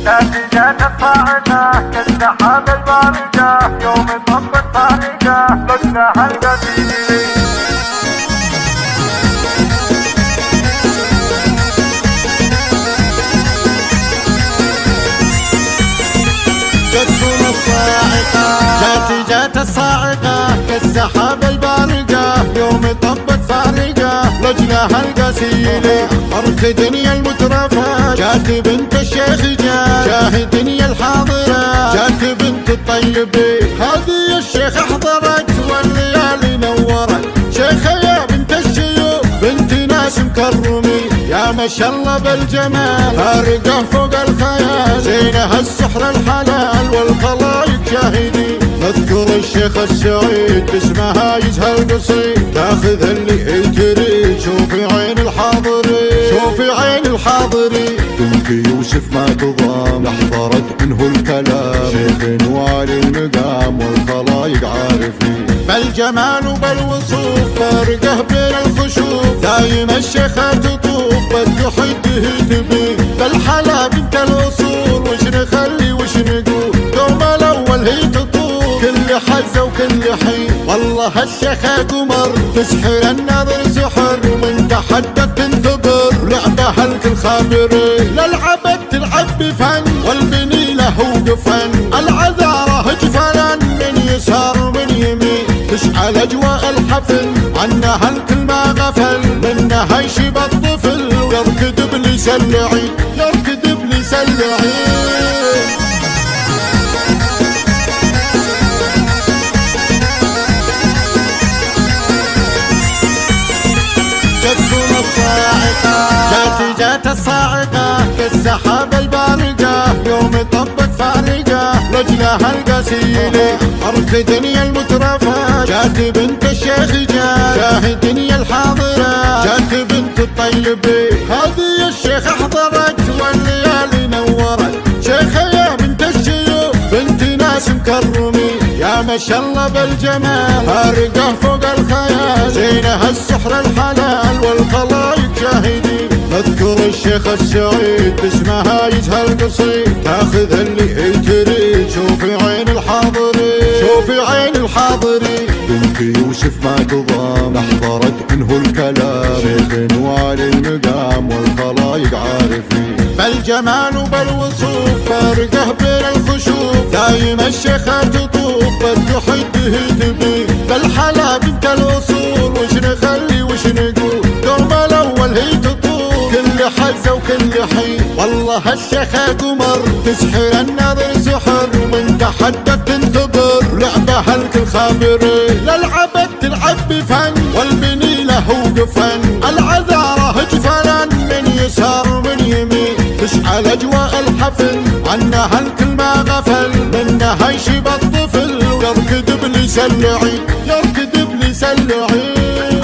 نتيجة الصاعقة كالسحاب البارقة يوم طب الفارقة لجنها القديم. جتكم الصاعقة جات الصاعقة كالسحاب البارقة يوم طبت فارقة لجنها القسيلة حرك دنيا المترفة جات بنت الشيخ جاه دنيا الحاضرة جات بنت الطيبة هذه الشيخ احضرت والليالي نورت شيخة يا بنت الشيوخ بنت ناس مكرمين يا ما شاء الله بالجمال فارقة فوق الخيال زينها السحر الحلال والخلايق شاهدين نذكر الشيخ السعيد اسمها يزهى القصيد تاخذ اللي هي تريد شوفي عين الحاضرين شوفي عين الحاضرين بنت يوسف ما تضام احضرت منه الكلام شيخ وعلي المقام والخلايق عارفين بالجمال وبالوصوف فارقه بين الخشوف دايم الشيخة تطوف بالتحده تبي بالحلا بنت الاصول وش نخلي وش نقول دوم الاول هي تطوف كل حزه وكل حين والله الشيخة قمر تسحر النظر سحر من تحدك تنتظر لعبها الكل خابرين للعبت تلعب بفن والبني له قفن العذاره جفلا من يسار ومن يمين تشعل اجواء الحفل عنها الكل ما غفل منها يشيب الطفل يركض بليس اللعين يركض بليس اللعين. جتكم الصاعقة جات الصاعقة كالسحاب البارقة يوم طبت فارقة لجلها القسيلة حرك دنيا المترفة جات بنت الشيخ جاه دنيا الحاضرة جات بنت الطيبة هذه الشيخ احضرت والليالي نورت شيخة يا بنت الشيوخ بنت ناس مكرمين يا ما شاء الله بالجمال فارقة فوق الخيال زينها السحر الحلال والخلايق شاهدين نذكر الشيخ السعيد اسمها يزهى القصيد تاخذ اللي هي تريد شوفي عين الحاضرين شوفي عين الحاضرين بنت يوسف ما تضام احضرت منه الكلام شيخ وعلي المقام والخلايق عارفين بالجمال وبالوصوف فارقه بين الخشوف دايم الشيخة تطوف بالتحده تبي بالحلا بنت الاصول وش نخلي وش نقول دوم الاول هي تطوف كل حزه وكل حين والله الشيخة قمر تسحر النظر سحر من تحدك تنتظر لعبها الكل خابرين للعبت تلعب بفن والبني له قفن العذاره جفلا من يسار ومن يمين تشعل اجواء الحفل عنها الكل ما غفل منها يشيب الطفل يركض بليس اللعين يركض بليس اللعين.